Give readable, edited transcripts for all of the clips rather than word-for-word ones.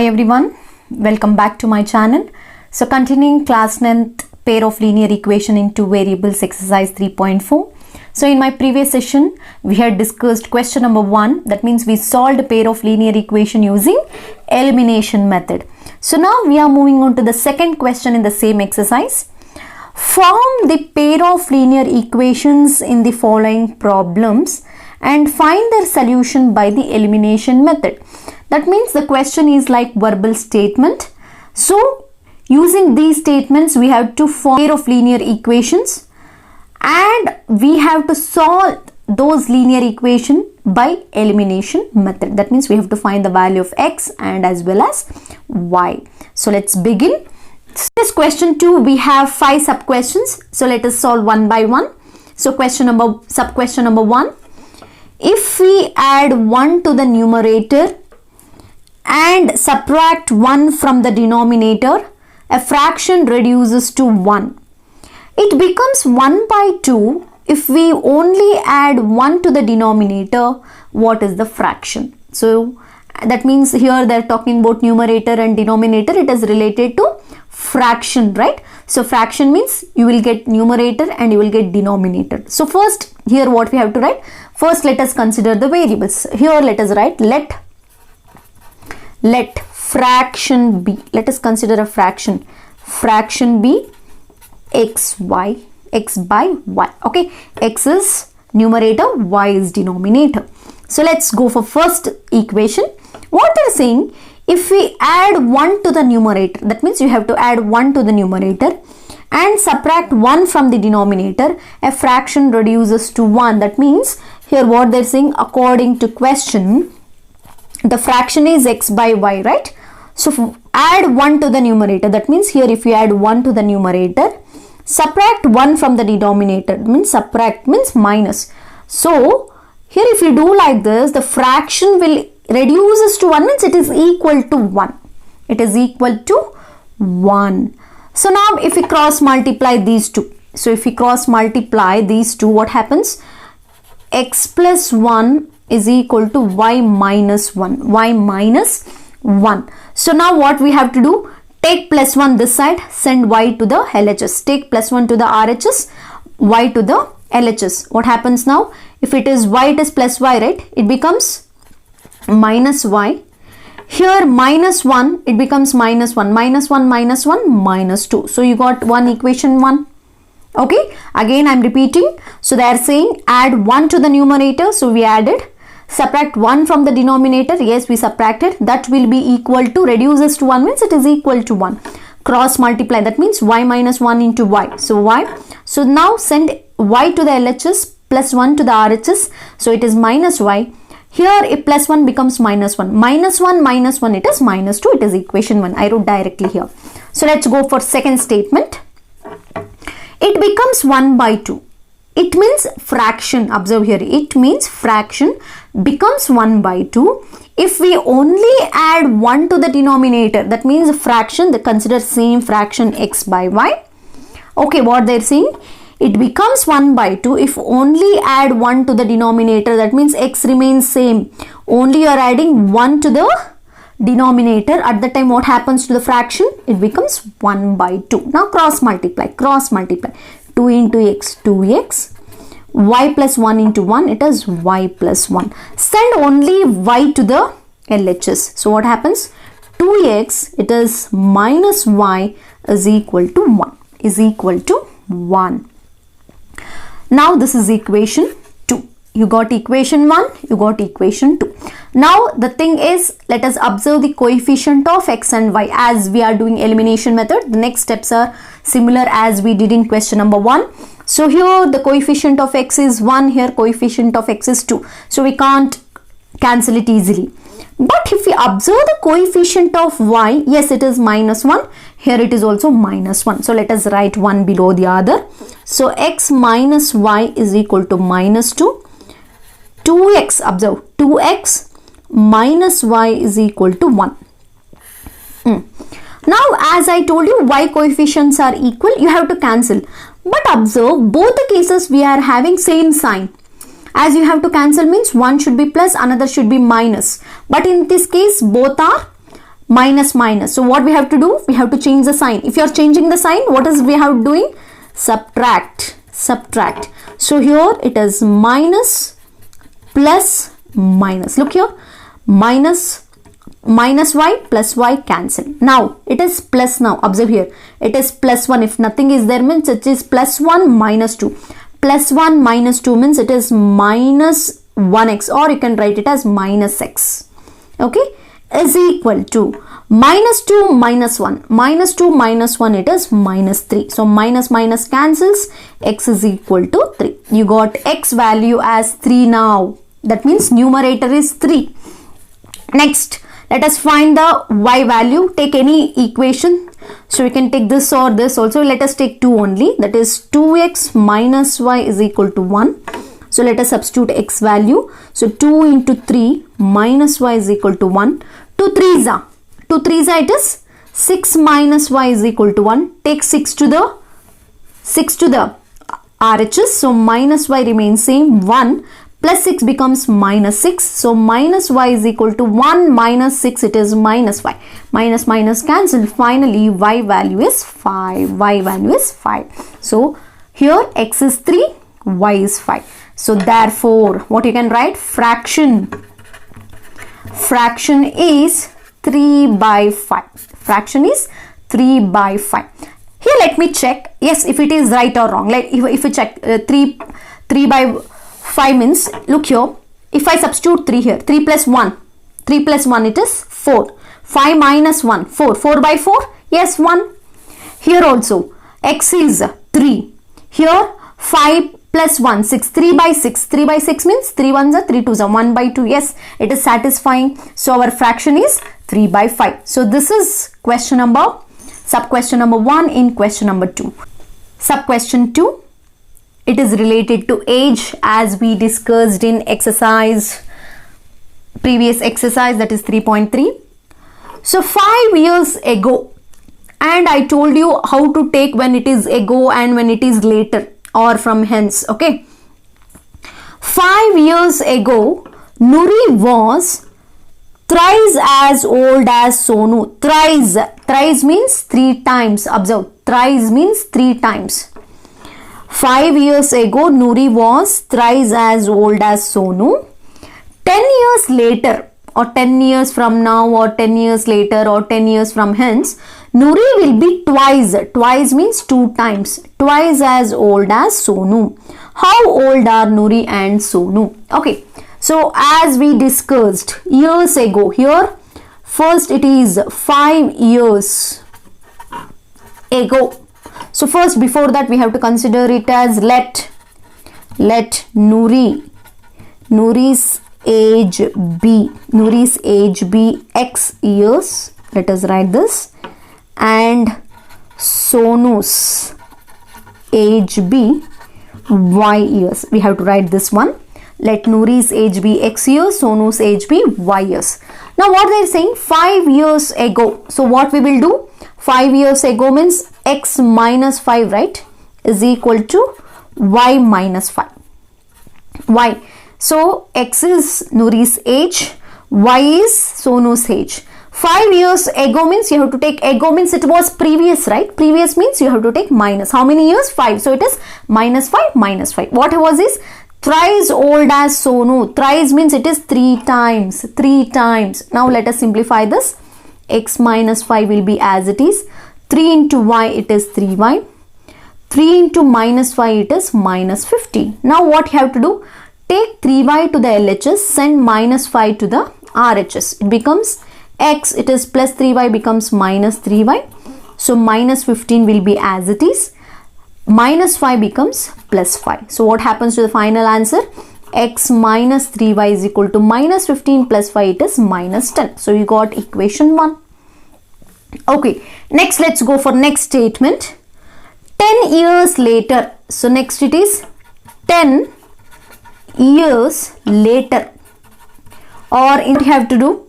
Hi everyone, welcome back to my channel. So continuing class 9th pair of linear equation in two variables exercise 3.4. So in my previous session we had discussed question number 1, that means we solved a pair of linear equation using elimination method. So now we are moving on to the second question in the same exercise. Form the pair of linear equations in the following problems and find their solution by the elimination method. That means the question is like verbal statement. So using these statements we have to form a pair of linear equations and we have to solve those linear equation by elimination method. That means we have to find the value of x and as well as y. So let's begin. This question 2 we have 5 sub questions. So let us solve one by one. So sub question number 1. If we add 1 to the numerator and subtract 1 from the denominator, a fraction reduces to 1. It becomes 1 by 2 if we only add 1 to the denominator. What is the fraction? So that means here they are talking about numerator and denominator. It is related to fraction, right? So fraction means you will get numerator and you will get denominator. So first here what we have to write? First let us consider the variables. Here let us write let fraction be. Let us consider a fraction. Fraction be x by y. Okay, x is numerator, y is denominator. So let's go for first equation. What they are saying, if we add 1 to the numerator, that means you have to add 1 to the numerator and subtract 1 from the denominator, a fraction reduces to 1. That means here what they are saying, according to question, the fraction is x by y, right? So add 1 to the numerator. That means here if you add 1 to the numerator, subtract 1 from the denominator, means subtract means minus. So here if you do like this, the fraction will reduces to 1, means it is equal to 1. It is equal to 1. So now if we cross multiply these two. So if we cross multiply these two, what happens? X plus 1 is equal to y minus 1. Y minus 1. So now what we have to do? Take plus 1 this side, send y to the LHS. Take plus 1 to the RHS, y to the LHS. What happens now? If it is y, it is plus y, right? It becomes minus y. Here minus 1, it becomes minus 1. Minus 1, minus 1, minus 2. So you got one equation 1. Okay, again I am repeating. So they are saying add 1 to the numerator. So we added. Subtract 1 from the denominator. Yes, we subtracted. That will be equal to, reduces to 1 means it is equal to 1. Cross multiply. That means y minus 1 into y. So y. So now send y to the LHS plus 1 to the RHS. So it is minus y. Here a plus 1 becomes minus 1. Minus 1 minus 1 it is minus 2. It is equation 1. I wrote directly here. So let's go for second statement. It becomes 1 by 2. It means fraction. Observe here. It means fraction becomes 1 by 2 if we only add 1 to the denominator. That means fraction, they consider same fraction x by y. Okay, what they are saying? It becomes 1 by 2 if only add 1 to the denominator. That means x remains same. Only you are adding 1 to the denominator. At the time what happens to the fraction? It becomes 1 by 2. Now cross multiply. Cross multiply. 2 into x, 2x. Y plus 1 into 1, it is y plus 1. Send only y to the LHS. So what happens? 2x, it is minus y is equal to 1. Is equal to 1. Now this is equation 2. You got equation 1, you got equation 2. Now the thing is, let us observe the coefficient of x and y. As we are doing elimination method, the next steps are similar as we did in question number 1. So here the coefficient of x is 1, here coefficient of x is 2. So we can't cancel it easily. But if we observe the coefficient of y, yes it is minus 1, here it is also minus 1. So let us write one below the other. So x minus y is equal to minus 2. 2x, observe, 2x minus y is equal to 1. Now as I told you, y coefficients are equal, you have to cancel. But observe, both the cases we are having same sign. As you have to cancel means one should be plus, another should be minus. But in this case both are minus minus. So what we have to do? We have to change the sign. If you are changing the sign, what is we have doing? Subtract. Subtract. So here it is minus plus minus. Look here, minus y plus y cancel. Now it is plus. Now observe here, it is plus 1. If nothing is there means it is plus 1 minus 2. Plus 1 minus 2 means it is minus 1x, or you can write it as minus x. Okay, is equal to minus 2 minus 1. Minus 2 minus 1, it is minus 3. So minus minus cancels, x is equal to 3. You got x value as 3 now. That means numerator is 3. Next, let us find the y value. Take any equation. So we can take this or this also. Let us take 2 only. That is 2x minus y is equal to 1. So let us substitute x value. So 2 into 3 minus y is equal to 1. 2 3s are. 2 3s are, it is 6 minus y is equal to 1. Take 6 to the RHS. So minus y remains same. 1 plus 6 becomes minus 6. So minus y is equal to 1 minus 6, it is minus y. Minus minus cancel. Finally, y value is 5. Y value is 5. So here x is 3, y is 5. So therefore, what you can write? Fraction is 3 by 5. Fraction is 3 by 5. Here let me check. Yes, if it is right or wrong. Like if you check 3 by 5 means, look here, if I substitute 3 here, 3 plus 1, 3 plus 1 it is 4. 5 minus 1, 4. 4 by 4, yes, 1. Here also, x is 3. Here 5 plus 1, 6. 3 by 6. 3 by 6 means 3 ones are 3 twos are 1 by 2. Yes, it is satisfying. So our fraction is 3 by 5. So this is question number, sub question number 1 in question number 2. Sub question 2. It is related to age as we discussed in previous exercise, that is 3.3. So 5 years ago, and I told you how to take when it is ago and when it is later or from hence. Okay, 5 years ago, Nuri was thrice as old as Sonu. Thrice means 3 times. Observe, thrice means 3 times. 5 years ago, Nuri was thrice as old as Sonu. 10 years later, or 10 years from now, or 10 years later, or 10 years from hence, Nuri will be twice. Twice means 2 times. Twice as old as Sonu. How old are Nuri and Sonu? Okay, so as we discussed years ago, here first it is 5 years ago. So first, before that, we have to consider it as let Nuri's age be x years. Let us write this. And Sonu's age be y years. We have to write this one. Let Nuri's age be x years, Sonu's age be y years. Now what they are saying? 5 years ago. So what we will do? 5 years ago means x minus 5, right, is equal to y minus 5. Y. So x is Nuri's age, y is Sonu's age. 5 years ago means you have to take, ago means it was previous, right? Previous means you have to take minus. How many years? 5. So it is minus 5 minus 5. What was this? Thrice old as Sonu. Thrice means it is 3 times. 3 times. Now let us simplify this. X minus 5 will be as it is. 3 into y, it is 3y. 3 into minus 5, it is minus 15. Now what you have to do? Take 3y to the LHS, send minus 5 to the RHS. It becomes x, it is plus 3y becomes minus 3y. So minus 15 will be as it is. Minus 5 becomes plus 5. So what happens to the final answer? X minus 3y is equal to minus 15 plus 5, it is minus 10. So you got equation 1. Okay, next let's go for next statement. 10 years later. So next it is 10 years later. Or you have to do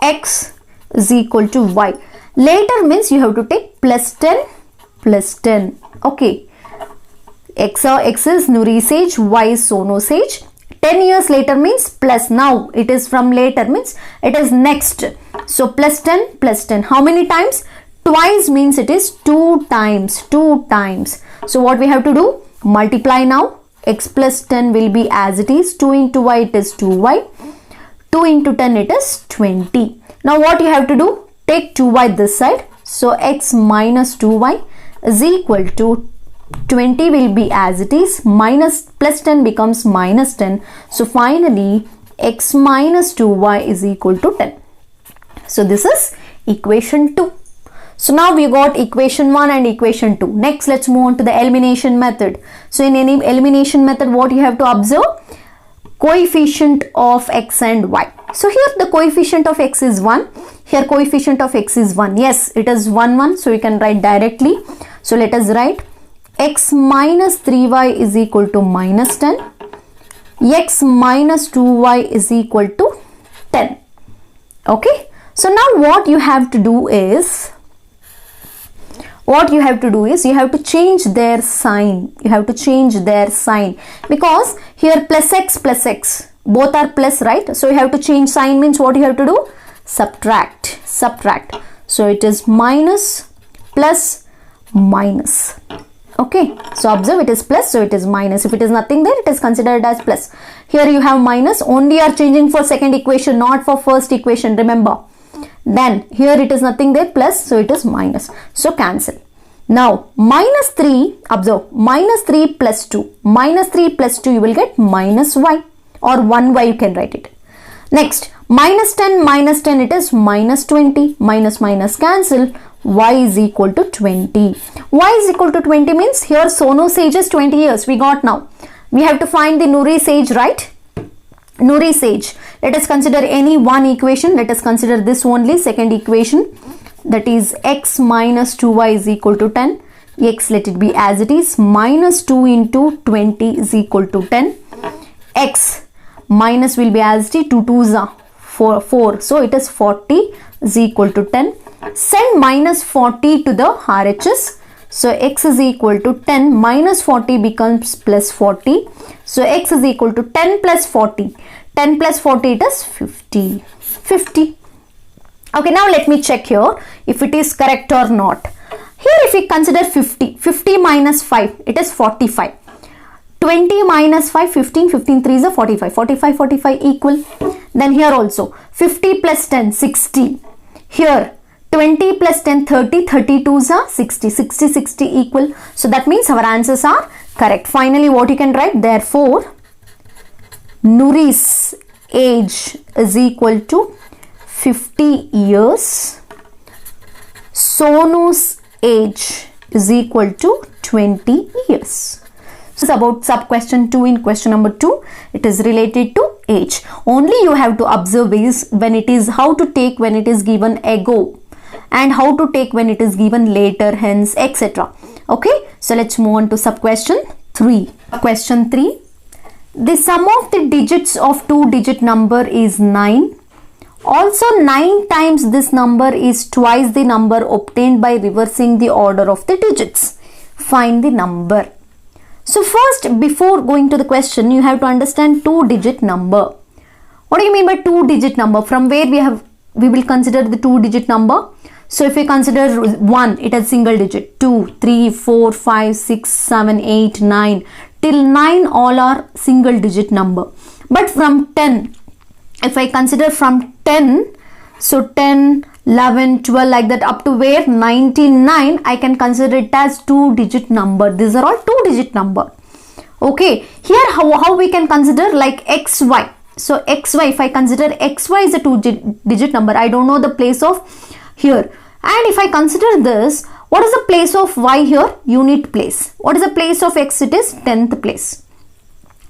x is equal to y. Later means you have to take plus 10 plus 10. Okay. X is Nuri's age, y is Sonu's age. 10 years later means plus, now it is from later means it is next. So plus 10 plus 10. How many times? Twice means it is 2 times. 2 times. So what we have to do? Multiply now. X plus 10 will be as it is. 2 into y it is 2y. 2 into 10 it is 20. Now what you have to do? Take 2y this side. So x minus 2y is equal to 20 will be as it is. Minus plus 10 becomes minus 10. So finally x minus 2y is equal to 10. So this is equation 2. So now we got equation 1 and equation 2. Next let's move on to the elimination method. So in any elimination method what you have to observe? Coefficient of x and y. So here the coefficient of x is 1. Here coefficient of x is 1. Yes, it is 1 1. So we can write directly. So let us write x minus 3y is equal to minus 10. X minus 2y is equal to 10. Okay. So now what you have to do is you have to change their sign. You have to change their sign because here plus x both are plus, right? So you have to change sign means what you have to do? Subtract. So it is minus plus minus. Okay, so observe it is plus, so it is minus. If it is nothing there, it is considered as plus. Here you have minus, only are changing for second equation, not for first equation, remember. Then here it is nothing there, plus, so it is minus. So cancel. Now minus 3, observe, minus 3 plus 2. Minus 3 plus 2 you will get minus y or 1y you can write it. Next minus 10 it is minus 20. Minus minus cancel. Y is equal to 20. Y is equal to 20 means here Sonu's age is 20 years. We got now. We have to find the Nuri's age, right? Nuri's age. Let us consider any one equation. Let us consider this only, second equation. That is x minus 2y is equal to 10. X let it be as it is. Minus 2 into 20 is equal to 10. X minus will be as it is. 2 2s are 4. So it is 40 is equal to 10. Send minus 40 to the RHS. So x is equal to 10 minus 40 becomes plus 40. So x is equal to 10 plus 40. 10 plus 40 it is 50. 50. Okay, now let me check here if it is correct or not. Here if we consider 50. 50 minus 5 it is 45. 20 minus 5, 15. 15 3 is a 45. 45 45 equal. Then here also 50 plus 10 60. Here 20 plus 10 30. 32s are 60. 60 60 equal. So that means our answers are correct. Finally what you can write? Therefore Nuri's age is equal to 50 years. Sonu's age is equal to 20 years. So it's about sub question 2 in question number 2. It is related to age. Only you have to observe is when it is how to take when it is given ago and how to take when it is given later, hence, etc. Okay, so let's move on to sub question 3. Question 3. The sum of the digits of 2-digit number is 9. Also 9 times this number is twice the number obtained by reversing the order of the digits. Find the number. So first, before going to the question, you have to understand 2-digit number. What do you mean by 2-digit number? From where we will consider the 2-digit number. So if we consider 1, it has single digit. 2, 3, 4, 5, 6, 7, 8, 9. Till 9 all are single digit number. But from 10, if I consider from 10, so 10, 11, 12 like that up to where 99, I can consider it as 2-digit number. These are all 2-digit number. Okay, here how we can consider like xy. So xy, if I consider xy is a 2-digit number, I don't know the place of here. And if I consider this, what is the place of y here? Unit place. What is the place of x? It is 10th place.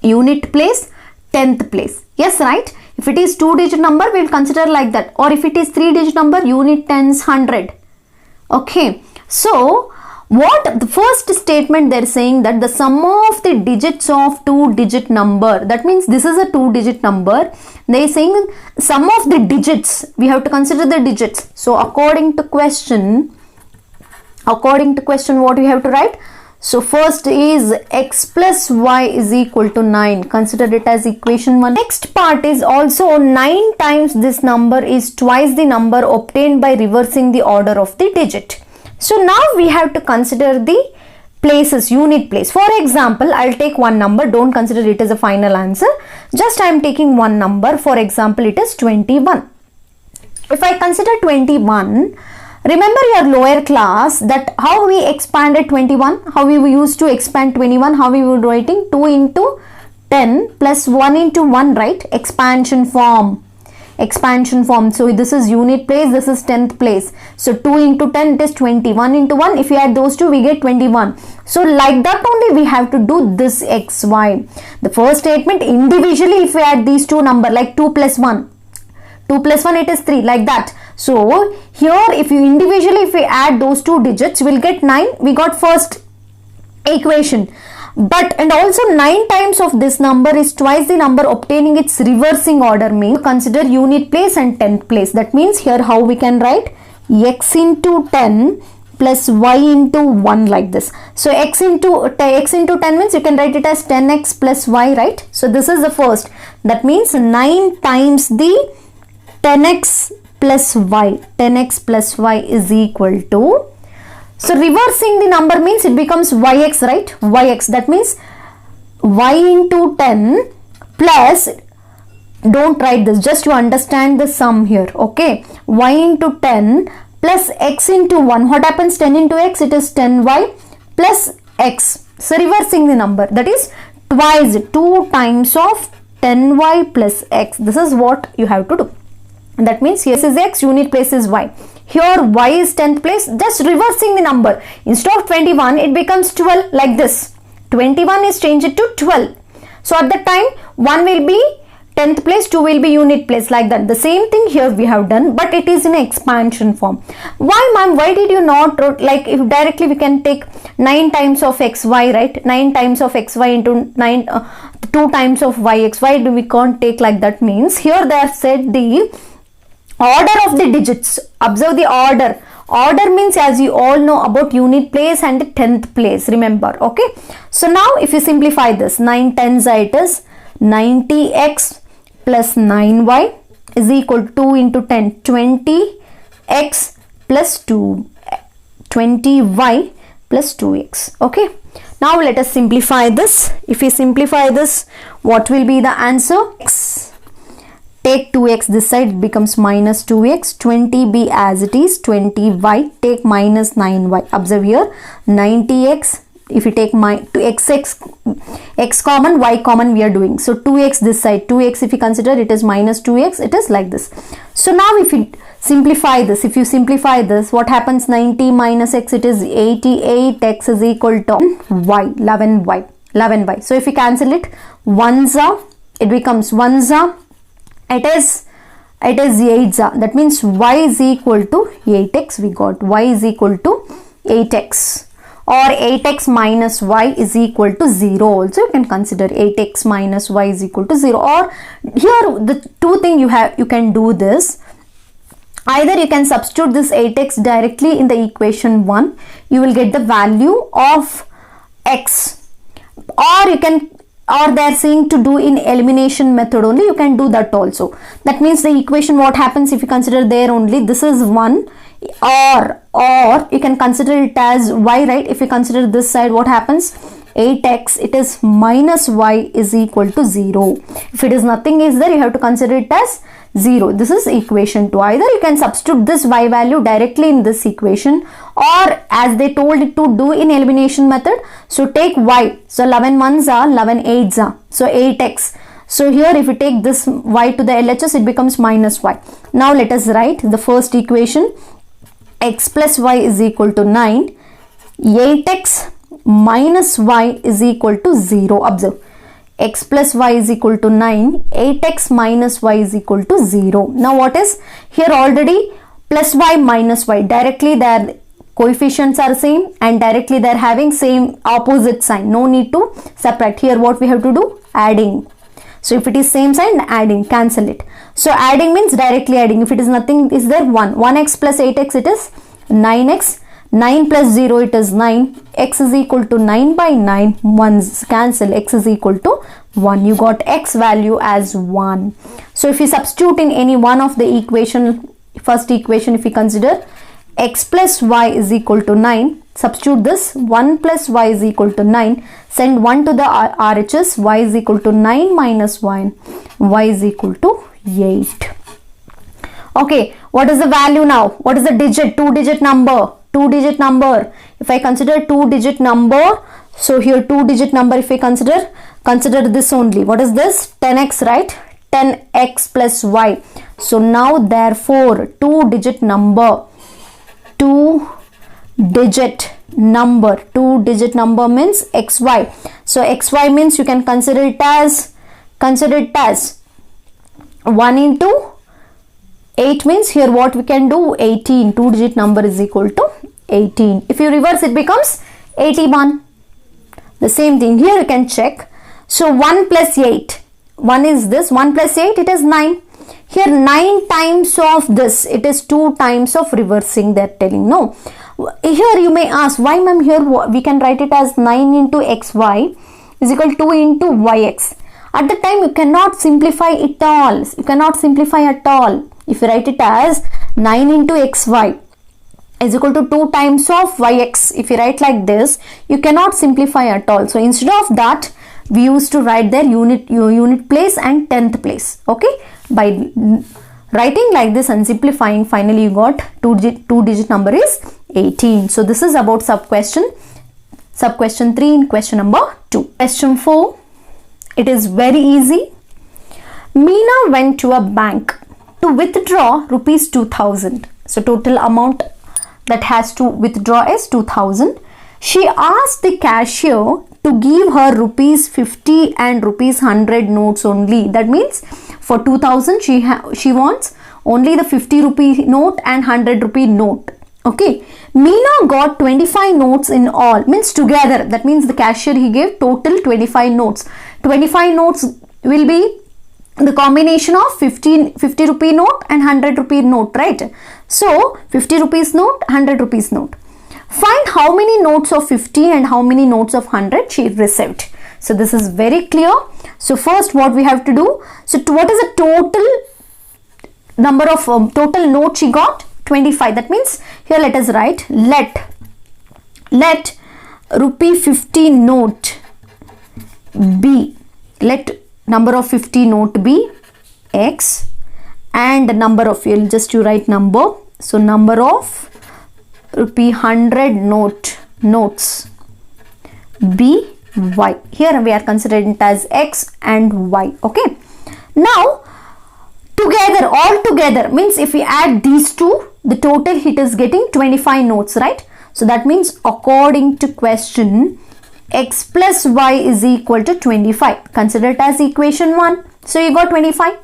Unit place, 10th place. Yes, right? If it is 2-digit number, we will consider like that. Or if it is 3-digit number, unit tens 100. Okay. So, what the first statement they are saying that the sum of the digits of 2-digit number. That means this is a 2-digit number. They are saying sum of the digits. We have to consider the digits. So, according to question, what we have to write? So first is x plus y is equal to 9. Consider it as equation 1. Next part is also 9 times this number is twice the number obtained by reversing the order of the digit. So now we have to consider the places, unit place. For example, I'll take one number. Don't consider it as a final answer. Just I'm taking one number. For example, it is 21. If I consider 21, remember your lower class that how we expanded 21, how we used to expand 21, how we were writing 2 into 10 plus 1 into 1, right? Expansion form. So this is unit place, this is 10th place. So 2 into 10 it is 20. 1 into 1, if we add those two we get 21. So like that only we have to do this xy. The first statement individually if we add these two numbers like 2 plus 1. 2 plus 1 it is 3 like that. So here if you individually if we add those two digits we'll get 9. We got first equation. But and also 9 times of this number is twice the number obtaining its reversing order, means consider unit place and 10th place. That means here how we can write x into 10 plus y into 1 like this. So x into 10 means you can write it as 10x plus y, right? So this is the first. That means 9 times the 10x plus y. 10x plus y is equal to, so reversing the number means it becomes yx, right? Yx, that means y into 10 plus, don't write this, just to understand the sum here, okay? Y into 10 plus x into 1. What happens? 10 into x, it is 10y plus x. So reversing the number, that is twice, 2 times of 10y plus x. This is what you have to do. That means here is x, unit place is y. Here y is 10th place, just reversing the number. Instead of 21, it becomes 12 like this. 21 is changed to 12. So at that time, 1 will be 10th place, 2 will be unit place like that. The same thing here we have done, but it is in expansion form. Why ma'am, why did you not wrote, like if directly we can take 9 times of xy, right? 9 times of xy into 2 times of yx. Why do we can't take like that? Means here they have said the order of the digits. Observe the order. Order means, as you all know about unit place and 10th place, remember, okay? So now if you simplify this, 9 tens it is 90x plus 9y is equal to 2 into 10, 20x plus 2, 20y plus 2x, okay? Now let us simplify this. If we simplify this, what will be the answer? X. Take 2x this side, it becomes minus 2x, 20b as it is, 20y, take minus 9y. Observe here, 90x, if you take x common, y common we are doing. So 2x this side, 2x if you consider it is minus 2x, it is like this. So now if you simplify this, what happens? 90 minus x, it is 88x is equal to y, 11y. So if you cancel it, 1s are, it becomes 1s are, it is 8s. That means y is equal to 8x. We got y is equal to 8x, or 8x minus y is equal to 0 also. You can consider 8x minus y is equal to 0. Or here the two thing you can do this. Either you can substitute this 8x directly in the equation 1. You will get the value of x. Or you can, or they are saying to do in elimination method only, you can do that also. That means the equation, what happens if you consider there only, this is 1, or you can consider it as y, right? If you consider this side, what happens? 8x, it is minus y is equal to 0. If it is nothing is there, you have to consider it as 0. This is equation 2. Either you can substitute this y value directly in this equation, or as they told it to do in elimination method. So take y. So 11 ones are, 11 eights are. So 8x. So here if you take this y to the LHS, it becomes minus y. Now let us write the first equation. X plus y is equal to 9. 8x minus y is equal to 0. Observe. X plus y is equal to 9. 8x minus y is equal to 0. Now what is? Here already plus y minus y. Directly their coefficients are same, and directly they are having same opposite sign. No need to separate. Here what we have to do? Adding. So if it is same sign, adding, cancel it. So adding means directly adding. If it is nothing is there, 1. 1x plus 8x, it is 9x. 9 plus 0, it is 9. X is equal to 9 by 9. 1's cancel. X is equal to 1. You got X value as 1. So if you substitute in any one of the equation, first equation, if you consider X plus Y is equal to 9, substitute this. 1 plus Y is equal to 9. Send 1 to the RHS. Y is equal to 9 minus 1. Y is equal to 8. Okay, what is the value now? What is the digit? 2-digit number. 2-digit number. If I consider 2-digit number, so here 2-digit number, if I consider this only. What is this? 10x, right? 10x plus y. So now therefore 2-digit number. 2-digit number means xy. So xy means you can consider it as 1 into 8 means here what we can do, 18. 2-digit number is equal to 18. If you reverse, it becomes 81. The same thing here you can check. So 1 plus 8. 1 is this. 1 plus 8, it is 9. Here 9 times of this. It is 2 times of reversing, they are telling. No. Here you may ask, why ma'am, here we can write it as 9 into xy is equal to 2 into yx. At the time you cannot simplify it all. You cannot simplify at all. If you write it as 9 into xy is equal to 2 times of yx, if you write like this, you cannot simplify at all. So instead of that, we used to write their unit place and 10th place. Okay, by writing like this and simplifying, finally you got 2-digit number is 18. So this is about sub question 3 in question number 2. Question 4, it is very easy. Meena went to a bank to withdraw rupees 2000. So total amount that has to withdraw is 2000. She asked the cashier to give her rupees 50 and rupees 100 notes only. That means for 2000 she wants only the 50 rupee note and 100 rupee note. Okay, Meena got 25 notes in all, means together. That means the cashier, he gave total 25 notes. 25 notes will be the combination of 50 rupee note and 100 rupee note, right? So 50 rupees note, 100 rupees note. Find how many notes of 50 and how many notes of 100 she received. So this is very clear. So first what we have to do, so what is the total number of total note she got? 25. That means here let us write, let rupee 50 note be, let number of 50 note be x and the number of, you write number, so number of rupee 100 notes be y. Here we are considering it as x and y. Okay, now together, all together means if we add these two, the total it is getting 25 notes, right? So that means according to question, x plus y is equal to 25. Consider it as equation 1. So you got 25.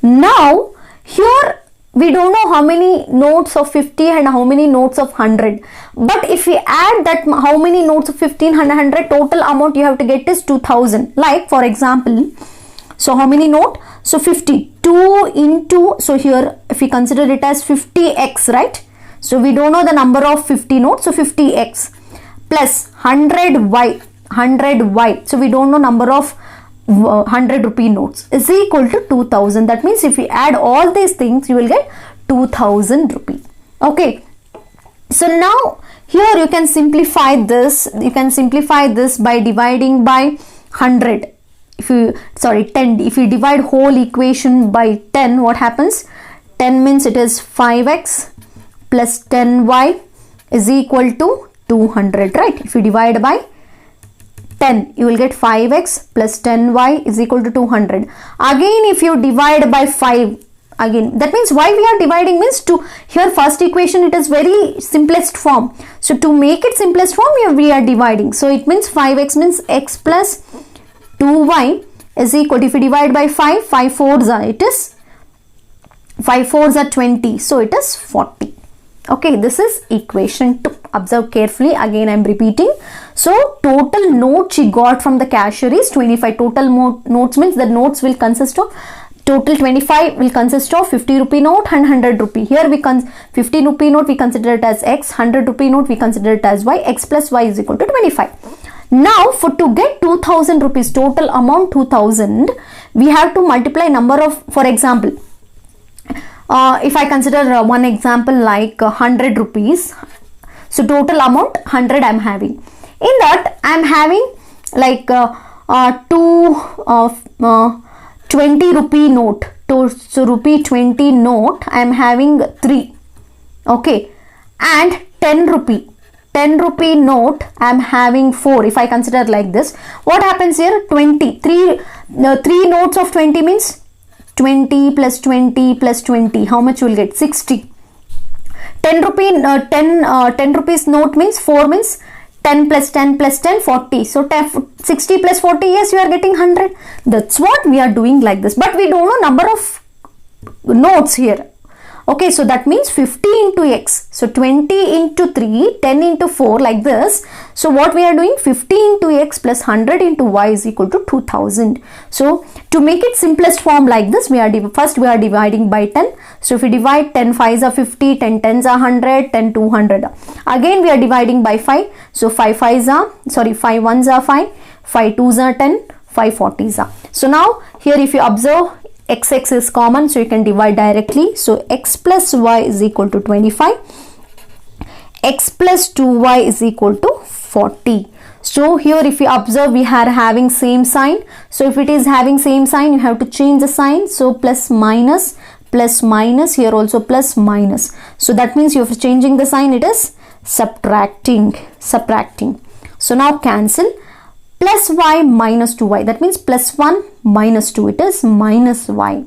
Now here we don't know how many notes of 50 and how many notes of 100. But if we add that how many notes of 50 and 100, total amount you have to get is 2000. Like for example, so how many note? So 50, 2 into, so here if we consider it as 50x, right? So we don't know the number of 50 notes, so 50x plus 100y, so we don't know number of 100 rupee notes, is equal to 2000. That means if we add all these things, you will get 2000 rupee. Okay, so now here you can simplify this. You can simplify this by dividing by 100. If you 10, if you divide whole equation by 10, what happens? 10 means it is 5x plus 10y is equal to 200, right? If you divide by 10, you will get 5x plus 10y is equal to 200. Again, if you divide by 5, again, that means why we are dividing means to, here first equation it is very simplest form. So to make it simplest form, we are dividing. So it means 5x means x plus 2y is equal to, if you divide by 5, 5 4s are, it is 5 4s are 20. So it is 40. Okay, this is equation 2. Observe carefully. Again, I am repeating. So total note she got from the cashier is 25. Total notes means the notes will consist of Total 25 will consist of 50 rupee note and 100 rupee. Here 50 rupee note we consider it as x, 100 rupee note we consider it as y. X plus y is equal to 25. Now to get 2000 rupees, total amount 2000, we have to multiply number of, for example, if I consider one example like 100 rupees, so total amount 100 I am having. In that I am having like 20 rupee note. So rupee 20 note I am having 3. Okay, and 10 rupee note I am having 4. If I consider like this, what happens here? 3 notes of 20 means 20 plus 20 plus 20. How much you will get? 60. 10 rupees note means 4 means 10 plus 10 plus 10, 40. So 60 plus 40, yes, you are getting 100. That's what we are doing like this. But we don't know number of notes here. Okay, so that means 50 into x. So 20 into 3, 10 into 4 like this. So what we are doing? 50 into x plus 100 into y is equal to 2000. So to make it simplest form like this, first we are dividing by 10. So if we divide 10 5s are 50, 10 10s are 100, 10 200. Again we are dividing by 5. So 5 1s are 5, 5 2s are 10, 5 40s are. So now here if you observe, x is common, so you can divide directly. So x plus y is equal to 25. X plus 2y is equal to 40. So here if you observe, we are having same sign. So if it is having same sign, you have to change the sign. So plus minus, here also plus minus. So that means you are changing the sign, it is subtracting. So now cancel. Plus y minus 2y, that means plus 1 minus 2, it is minus y.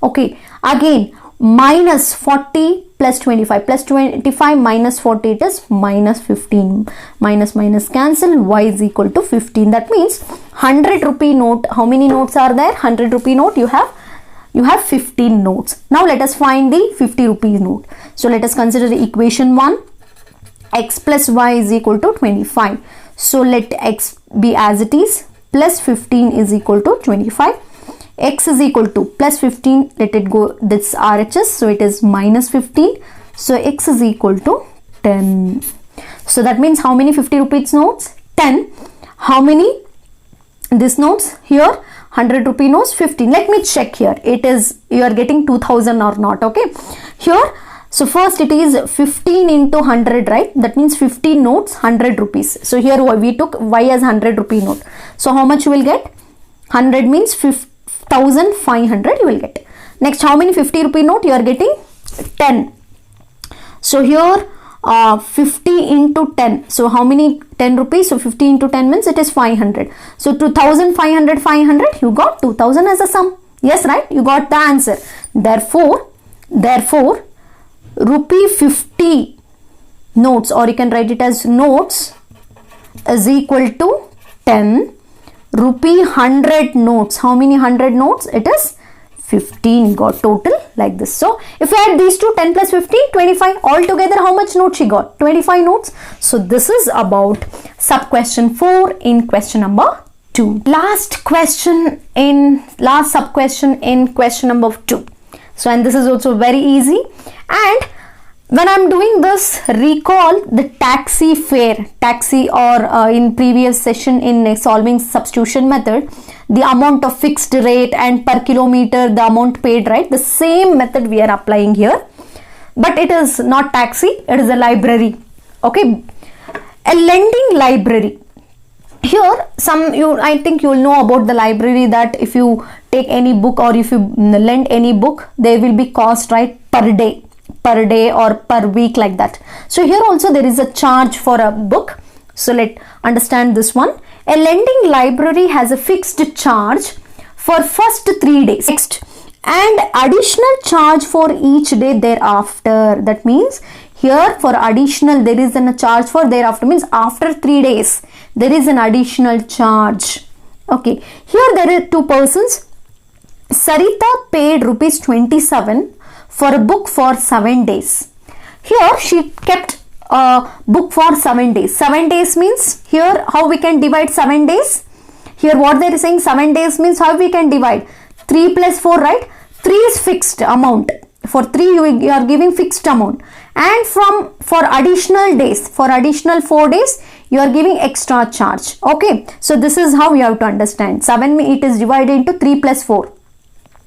Okay, again minus 40 plus 25, plus 25 minus 40, it is minus 15. Minus cancel, y is equal to 15. That means 100 rupee note, how many notes are there? 100 rupee note, you have 15 notes. Now let us find the 50 rupee note. So let us consider the equation 1. X plus y is equal to 25. So let x be as it is. Plus 15 is equal to 25. X is equal to plus 15. Let it go. This RHS. So it is minus 15. So x is equal to 10. So that means how many 50 rupees notes? 10. How many this notes? Here 100 rupee notes 15. Let me check here. It is, you are getting 2000 or not. Okay. Here. So first it is 15 into 100, right? That means 15 notes, 100 rupees. So here we took y as 100 rupee note. So how much you will get? 100 means 1500 you will get. Next, how many 50 rupee note? You are getting 10. So here 50 into 10. So how many 10 rupees? So 50 into 10 means it is 500. So 2500, you got 2000 as a sum. Yes, right? You got the answer. Therefore, rupee 50 notes, or you can write it as notes, is equal to 10. Rupee 100 notes. How many 100 notes? It is 15. Got total like this. So if you add these two, 10 plus 15, 25. Altogether how much notes she got? 25 notes. So this is about sub question 4 in question number 2. Last sub question in question number 2. So, and this is also very easy. And when I'm doing this, recall the taxi fare, or in previous session in solving substitution method, the amount of fixed rate and per kilometer, the amount paid, right? The same method we are applying here, but it is not taxi, it is a library. Okay, a lending library. Here I think you will know about the library, that if you take any book or if you lend any book, there will be cost, right, per day or per week, like that. So here also there is a charge for a book. So let's understand this one. A lending library has a fixed charge for first 3 days. Next, and additional charge for each day thereafter. That means here for additional there is a charge for thereafter, means after 3 days there is an additional charge. Okay, here there are two persons. Sarita paid rupees 27 for a book for 7 days. Here she kept a book for 7 days. 7 days means here how we can divide 7 days? Here what they are saying, 7 days means how we can divide? 3 plus 4, right? 3 is fixed amount. For 3 you are giving fixed amount, and for additional days, for additional 4 days you are giving extra charge. Okay, so this is how you have to understand. 7, it is divided into 3 plus 4.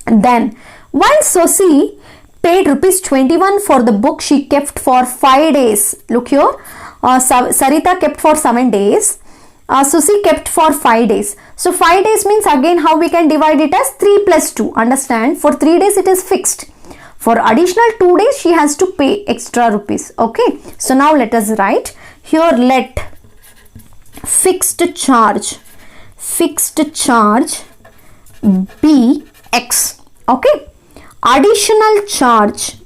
Then while Sosi paid rupees 21 for the book she kept for 5 days. Look here, Sarita kept for 7 days. Susi kept for 5 days. So 5 days means, again how we can divide it as 3 plus 2. Understand, for 3 days it is fixed. For additional 2 days she has to pay extra rupees. Okay, so now let us write here, let fixed charge be X. Okay, additional charge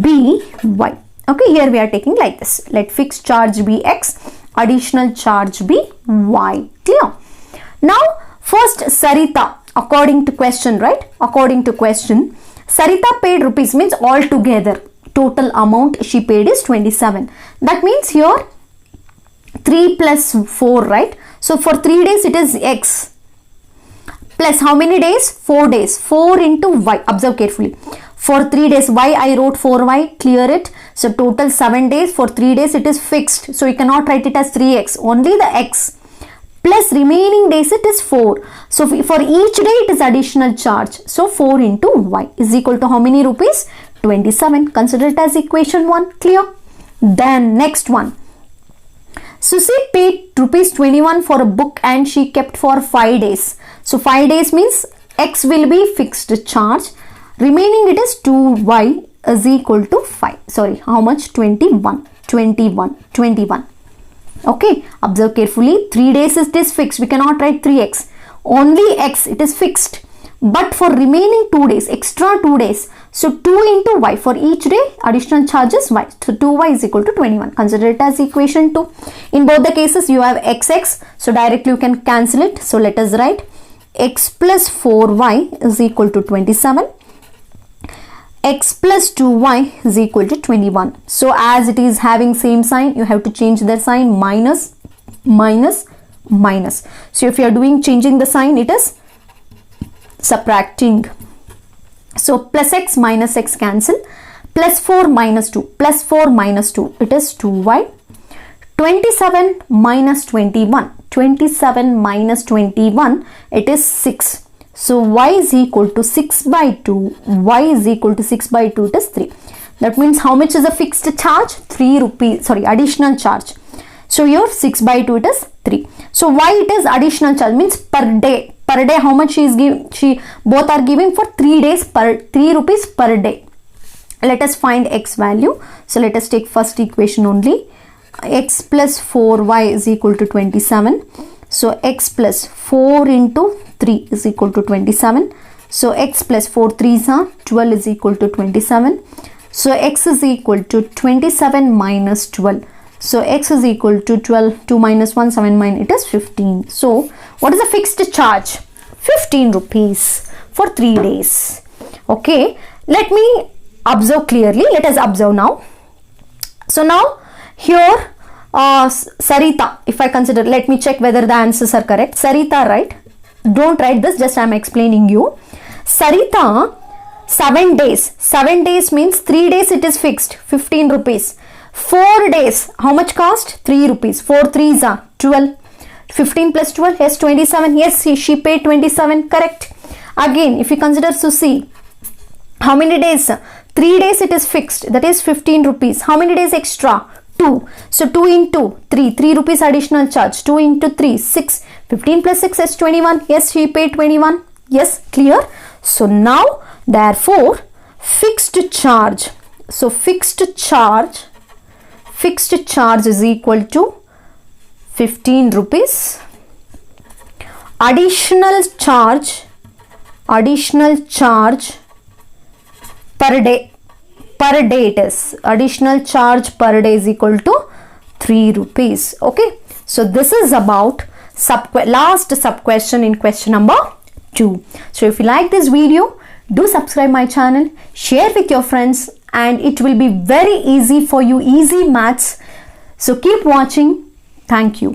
be Y. Okay, here we are taking like this, let fixed charge be X, additional charge be Y. Clear? Now first Sarita, according to question, right? According to question, Sarita paid rupees means all together total amount she paid is 27. That means here 3 plus 4, right? So for 3 days it is X plus how many days? 4 days. 4 into Y. Observe carefully. For 3 days Y I wrote 4Y, clear it. So total 7 days. For 3 days it is fixed. So you cannot write it as 3X. Only the X. Plus remaining days it is 4. So for each day it is additional charge. So 4 into Y is equal to how many rupees? 27. Consider it as equation 1. Clear? Then next one. Susi paid rupees 21 for a book and she kept for 5 days. So 5 days means X will be fixed charge. Remaining it is 2Y is equal to 5. Sorry, how much? 21. Okay, observe carefully. 3 days it is fixed. We cannot write 3X. Only X, it is fixed. But for remaining 2 days, extra 2 days, so 2 into Y, for each day additional charges Y. So 2Y is equal to 21. Consider it as equation 2. In both the cases you have XX, so directly you can cancel it. So let us write X plus 4Y is equal to 27. X plus 2Y is equal to 21. So as it is having same sign, you have to change the sign, minus, minus, minus. So if you are changing the sign, it is subtracting. So plus X minus X cancel. Plus 4 minus 2. Plus 4 minus 2. It is 2Y. 27 minus 21. 27 minus 21. It is 6. So Y is equal to 6 by 2. Y is equal to 6 by 2. It is 3. That means how much is a fixed charge? 3 rupees. Sorry, additional charge. So here 6 by 2 it is 3. So why it is additional charge? Means per day. Per day how much she is giving? Both are giving for 3 days per 3 rupees per day. Let us find X value. So let us take first equation only. X plus 4Y is equal to 27. So X plus 4 into 3 is equal to 27. So X plus 4 3s are 12 is equal to 27. So X is equal to 27 minus 12. So X is equal to 12. 2 minus 1, 7 minus, it is 15. So what is the fixed charge? 15 rupees for 3 days. Okay. Let me observe clearly. Let us observe now. So now here Sarita, if I consider, let me check whether the answers are correct. Sarita, right? Don't write this, just I am explaining you. Sarita, 7 days. 7 days means 3 days it is fixed, 15 rupees. 4 days, how much cost? 3 rupees. 4 3s are 12. 15 plus 12, yes, 27. Yes, she paid 27, correct. Again, if you consider Susi, how many days? 3 days it is fixed, that is 15 rupees. How many days extra? 2. So 2 into 3, 3 rupees additional charge. 2 into 3, 6. 15 plus 6 is 21. Yes, she paid 21. Yes, clear. So now, therefore, fixed charge. So fixed charge is equal to 15 rupees. Additional charge per day. Per day it is. Additional charge per day is equal to 3 rupees. Okay. So this is about last sub question in question number 2. So if you like this video, do subscribe my channel, share with your friends, and it will be very easy for you, easy maths. So keep watching. Thank you.